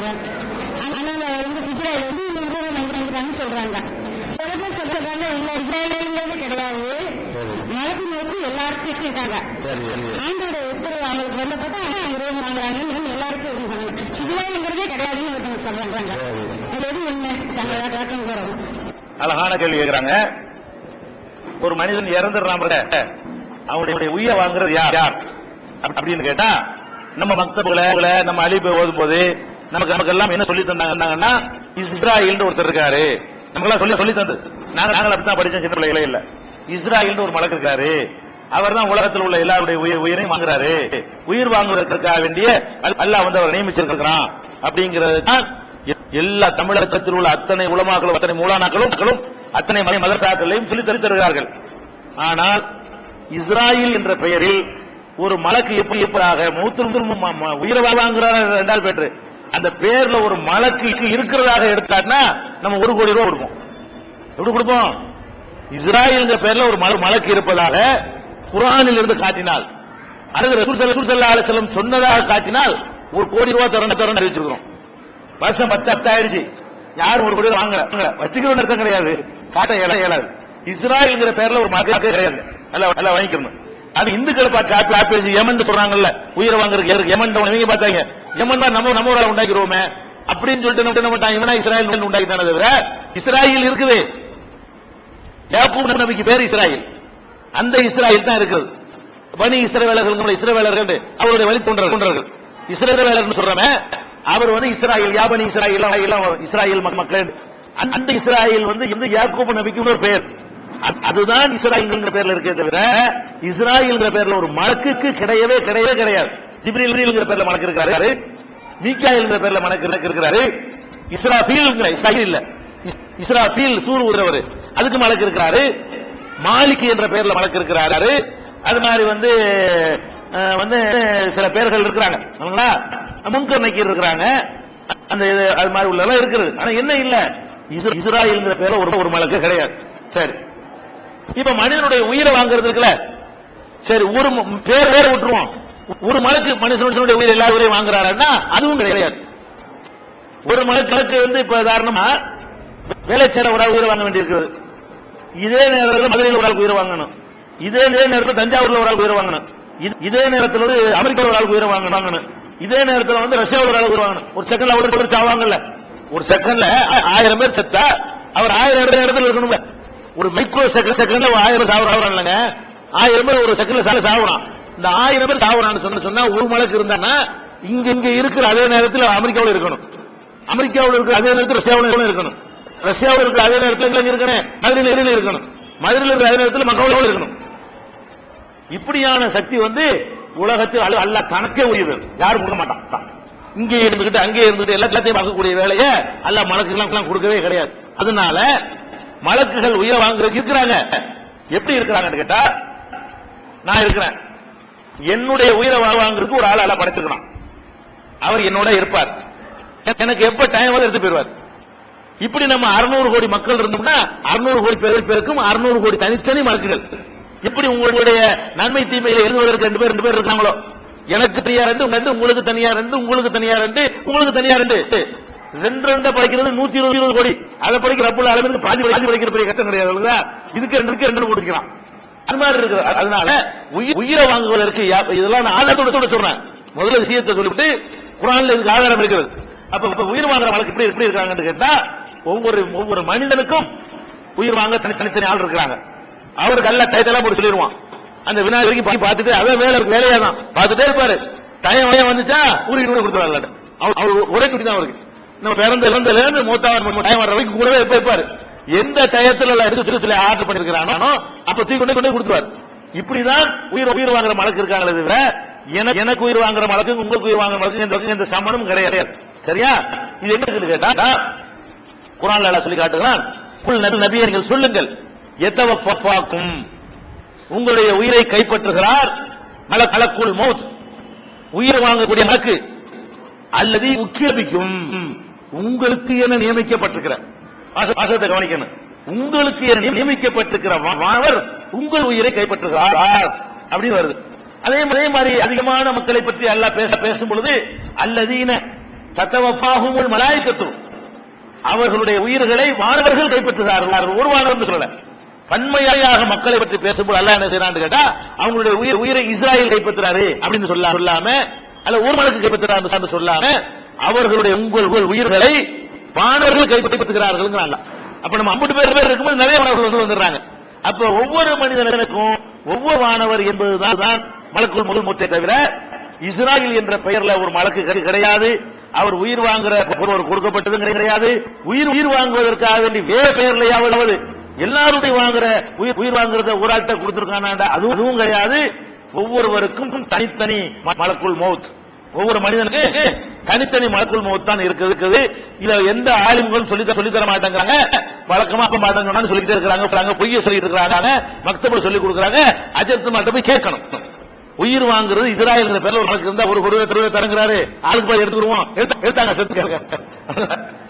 சொல்றாங்க. ஆனா இஸ்ரேல் நினைக்கிறாங்கன்னு சொல்றாங்க. சில பேர் சொல்றாங்க இல்ல இஸ்ரேலுங்கிறது கிடையாது, மலக்கு நோக்கு எல்லாருக்கும் இருக்காங்க. ஆண்டோட உத்தரவு அவங்களுக்கு வந்தப்போ விரோதம் வாங்குறாங்கன்னு எல்லாருக்கும் இஸ்ரேலுங்கிறதே கிடையாதுன்னு ஒருத்தவங்க சொல்றாங்க. இது எது உண்மை? நாங்கள் போறோம். அழகான கேள்வி கேட்கிறாங்க. ஒரு மனிதன் இறந்துடுறான், அவனுடைய உயிரை வாங்குறது யார் அப்படின்னு கேட்டா, நம்ம மக்தபுல நம்ம அலிபை ஓதும் போது நமக்கு எல்லாம் என்ன சொல்லி தந்தாங்கன்னா, இஸ்ராயில் ஒருத்தர் இருக்காரு, நமக்கு சொல்லி தந்து நாங்கள் அப்படித்தான் படிச்சோம் சின்ன பிள்ளைகளே இல்ல. இஸ்ராயில் ஒரு மலக்கு இருக்காரு, அவர் தான் உலகத்தில் உள்ள எல்லாருடைய உயிரையும் வாங்குறாரு, உயிர் வாங்குவதற்காக வேண்டிய அல்லாஹ் வந்து அவர் நியமிச்சிருக்கிறான் அப்படிங்கிறது தான் எல்லா தமிழகத்தில் உள்ள அத்தனை உலமாக்களும் அத்தனை மூலானாக்களும் அத்தனை மதரசாக்களையும் சொல்லி தருகிறார்கள். ஆனால் இஸ்ராயில் என்ற பெயரில் ஒரு மலக்கு எப்படியாக உயிரை வாங்குறார் என்றால் பெற்று அந்த பேர்ல ஒரு மலக்கு இருக்கிறதாக எடுத்தாட்னா நம்ம 1 கோடி ரூபாய் கொடுப்போம். எப்படி கொடுப்போம்? இஸ்ராயில் பேர்ல ஒரு மலக்கு இருப்பதாக குர்ஆனில் இருந்து காட்டினால், அல்லது ரசூல் ஸல்லல்லாஹு அலைஹி வஸல்லம் சொன்னதாக காட்டினால் 1 கோடி ரூபாய் தரணும் அறிவிச்சிருக்கிறோம். வருஷம் 10 ஆயிடுச்சு, யாரும் 1 கோடி ரூபாய் வாங்கல, வச்சுக்கணும் அர்த்தம் கிடையாது, காட்ட இயலாது. இஸ்ராயல்ங்கிற பேர்ல ஒரு மலக்கு கிடையாது, எல்லாம் வாங்கிக்கணும். அது இந்துக்களை பார்த்து யமன் சொல்றாங்கல்ல, உயிரை வாங்குறதுக்கு யமன் நீங்க பார்த்தாங்க, யமன் தான் நம்ம ஒரு உண்டாக்கிறோமே அப்படின்னு சொல்லிட்டு என்ன பண்ணாங்க, இவனா இஸ்ராயல் உண்டாக்கிட்டானே தவிர இஸ்ராயல் இருக்குது. யாக்கூப் நபிக்கு பேர் இஸ்ராயல், அந்த இஸ்ராயல் தான் இருக்குது. பனி இஸ்ரவேலர்கள் அவருடைய வழி தோன்றர்கள் இஸ்ரவேலர்கள் சொல்றமே, அவர் வந்து இஸ்ராயல் யாபனி இஸ்ராயல் மக்கள், அந்த இஸ்ராயல் வந்து யாக்கூப் நபிக்கு ஒரு பெயர், அதுதான் இஸ்ராயல் பேர்ல இருக்கே தவிர இஸ்ராயல் பேர்ல ஒரு மலக்குக்கு கிடையவே கிடையாது. ஜிப்ரீல் பேர்ல மலக்கு இருக்கிறாரு, மீகாயில் பேர்ல மலக்கு இருக்கிறாரு, இஸ்ராபீல் சூர் ஊதுறவர் அதுக்கு மலக்கு இருக்கிறாரு, மாலிக் என்ற பேர்ல மலக்கு இருக்கிறாரு. அது மாதிரி வந்து சில பேர்கள் இருக்கிறாங்க, முன்கர் நக்கீர் இருக்கிறாங்க, அந்த அது மாதிரி உள்ள இருக்குது. ஆனா என்ன இல்ல, இஸ்ராயல் பேர்ல ஒரு மலக்கு கிடையாது. சரி, இப்ப மனிதனுடைய உயிரை வாங்குறது இருக்குல்ல, சரி ஒரு பேர் வேற விட்டுருவோம், ஒரு மலக்கு மனுஷனுடைய உயிர் எல்லா உயிரையும் வாங்குறாருன்னா அதுவும் கிடையாது. ஒரு மலக்கு வந்து இப்ப உதாரணமா வேலைச்சேர ஒரு உயிரை வாங்க வேண்டியிருக்கிறது, இதே நேரத்தில் மதுரையில் ஒரு ஆளுக்கு உயிரை வாங்கணும், இதே நேரத்தில் தஞ்சாவூர்ல ஒரு ஆளுக்கு உயிரை வாங்கணும், இதே நேரத்தில் வந்து அமெரிக்காவில் ஒரு ஆளுக்கு உயிரை வாங்கணும், இதே நேரத்தில் வந்து ரஷ்யாவில் ஒரு ஆளுக்கு வாங்கணும். ஒரு செகண்ட்ல ஒரு சாவாங்கல்ல, ஒரு செகண்ட்ல 1000 பேர் செத்தா அவர் 1000 இடத்துல இருக்கணும்ல. ஒரு மைக்ரோ செகண்ட்ல 1000 சாவுறாங்க இல்லைங்க, 1000 பேர் ஒரு செகண்ட்ல சாவுறான். இந்த 1000 பேர் சாவுறான்னு சொன்னா ஒரு மலக்கு இருந்தான்னா இங்க இருக்கிற அதே நேரத்தில் அமெரிக்காவில் இருக்கணும், அமெரிக்காவில் இருக்கிற அதே நேரத்தில் ரஷ்யாவில் இருக்கணும், ரஷ்யாவில் இருக்கிற அதே நேரத்தில் இருக்கணும், மதுரையில் இருக்கணும், மதுரையில் இருக்கிற அதே நேரத்தில் மக்களோடு இருக்கணும். இப்படியான சக்தி வந்து உலகத்தில் அல்லாஹ் கணக்கே உரியது, யாரும் கொடுக்க மாட்டான். இங்கே இருந்துகிட்டு அங்கே இருந்துட்டு எல்லாத்தையும் பார்க்கக்கூடிய வேலையை அல்லாஹ் மலக்குகள் கொடுக்கவே கிடையாது. அதனால மலக்குகள் உயிரை வாங்குறதுக்கு இருக்கிறாங்க. எப்படி இருக்கிறாங்கன்னு கேட்டா, நான் இருக்கிறேன், என்னுடைய உயிரை வாங்குறதுக்கு ஒரு ஆள் எல்லாம் படைச்சிருக்கணும், அவர் என்னோட இருப்பார், எனக்கு எப்ப டைம் எடுத்து போயிருவார். இப்படி நம்ம 600 கோடி மக்கள் இருந்தோம்னா 600 கோடி பேருக்கும் 600 கோடி தனித்தனி மலக்குகள். எப்படி உங்களுடைய நன்மை தீமையில எழுதுவதற்கு 2 பேர் இருக்காங்களோ, எனக்கு தனியா 2, உங்களுக்கு தனியா 2, உங்களுக்கு தனியா 2, உங்களுக்கு தனியா 2, 2 படிக்கிறது 120 கோடி, அதை படிக்கிற ரப்புல் ஆலமீனுக்கு பாதி படிக்கிற பெரிய கஷ்டம் கிடையாது. இதுக்கு 2 போட்டுக்கலாம், அது மாதிரி இருக்கு. அதனால உயிரை வாங்குவதற்கு இதெல்லாம் நான் ஆதாரத்தோட சொல்றேன். முதல்ல விஷயத்தை சொல்லிவிட்டு குர்ஆன்ல இதுக்கு ஆதாரம் இருக்கிறது. அப்ப உயிர் வாங்குற வழக்கு எப்படி இருக்காங்கன்னு கேட்டா, ஒவ்வொரு மனிதனுக்கும் உயிர் வாங்க தனித்தனி ஆள் இருக்கிறாங்க. அவருக்கு எல்லாம் டைத்தெல்லாம் போட்டு சொல்லிடுவான். அந்த விநாயகருக்கு பார்த்துட்டு அதே வேலையா தான் பார்த்துட்டே இருப்பாரு. டைம் வந்துச்சா உயிர் கூட கொடுத்துருவாங்க. அவர் ஒரே குட்டி தான் அவருக்கு. நம்ம பிறந்ததுல இருந்து மூத்தாவர் டைம் வர வரைக்கும் கூடவே இருப்பாரு. எந்த டயத்துல எடுத்து ஆர்டர் பண்ணிருக்கிறானோ அப்ப தூக்கி கொண்டு கொடுத்துருவார். இப்படிதான் உயிர் வாங்குற மலக்கு இருக்காங்களே தவிர எனக்கு உயிர் வாங்குற மலக்கு உங்களுக்கு உயிர் வாங்குற மலக்கு எந்த சம்மனும் கிடையாது. சரியா? இது என்ன கேட்டா குர்ஆன்ல சொல்லி காட்டுகிறான், நபியே நீங்கள் சொல்லுங்கள், எத்தவஃபாக்கும் உங்களுடைய உயிரை கைப்பற்றுகிறார் மலக்குல் மௌத், உயிர் வாங்கக்கூடிய மலக்கு, அல்லது உக்கிரபிக்கும் உங்களுக்கு என நியமிக்கப்பட்டிருக்கிற, வாசகத்தை கவனிக்கணும், உங்களுக்கு என நியமிக்கப்பட்டிருக்கிற வானவர் உங்கள் உயிரை கைப்பற்றுகிறார் அப்படின்னு வருது. அதே மாதிரி அதிகமான மக்களை பற்றி அல்லாஹ் பேசும் பொழுது அல்லதீன தத்தவஃபாஹுமுல் மலாயிகத்து, அவர்களுடைய உயிர்களை வானவர்கள் கைப்பற்றுகிறார்கள். ஒரு வானவர் சொல்லல, பன்மையாக மக்களை பற்றி பேசும்போது அல்லாஹ் என்ன செய்யறான்னு கேட்டா, அவங்களுடைய உயிரை இஸ்ராயல் கைப்பற்றுறாரு அப்படின்னு சொல்லாம, அல்ல ஒரு மலக்கு கைப்பற்றுறாரு சொல்லாம, அவர்களுடைய உங்கள் உயிர்களை வானவர்கள் கைப்பற்றுகிறார்கள். அப்ப நம்ம 50 பேர் இருக்கும்போது நிறைய வானவர்கள் வந்துடுறாங்க. அப்ப ஒவ்வொரு மனிதனுக்கும் ஒவ்வொரு வானவர் என்பதுதான் மலக்குல் மௌத்தை தவிர இஸ்ராயில் என்ற பெயர்ல ஒரு மலக்கு கிடையாது. அவர் உயிர் வாங்குற ஒருவர் கொடுக்கப்பட்டதும் கிடையாது. உயிர் வாங்குவதற்காக வேண்டி வேற பெயர்லையாவது எல்லாருடைய உயிர் வாங்குறத ஒரு ஆள்கிட்ட கொடுத்திருக்கானா, அதுவும் கிடையாது. ஒவ்வொருவருக்கும் தனித்தனி மலக்குல் மௌத், ஒவ்வொரு மனிதனுக்கு தனித்தனி மலக்குல் மௌத் தான் இருக்குது. இத எந்த ஆலிம்களும் சொல்லி தர மாட்டேங்கிறாங்க, வழக்கமா மாட்டாங்கன்னு சொல்லிட்டு இருக்கிறாங்க, பொய்ய சொல்லிட்டு இருக்காங்க, மக்தபுல சொல்லி கொடுக்குறாங்க. அஜத்து மாட்ட போய் கேட்கணும். உயிர் வாங்குறது இஸ்ராயல் பேர்ல ஒரு மலக்கு இருந்தா ஒரு தரங்கிறாரு, ஆளுக்கு போய் எடுத்துருவோம், எடுத்தாங்க செத்து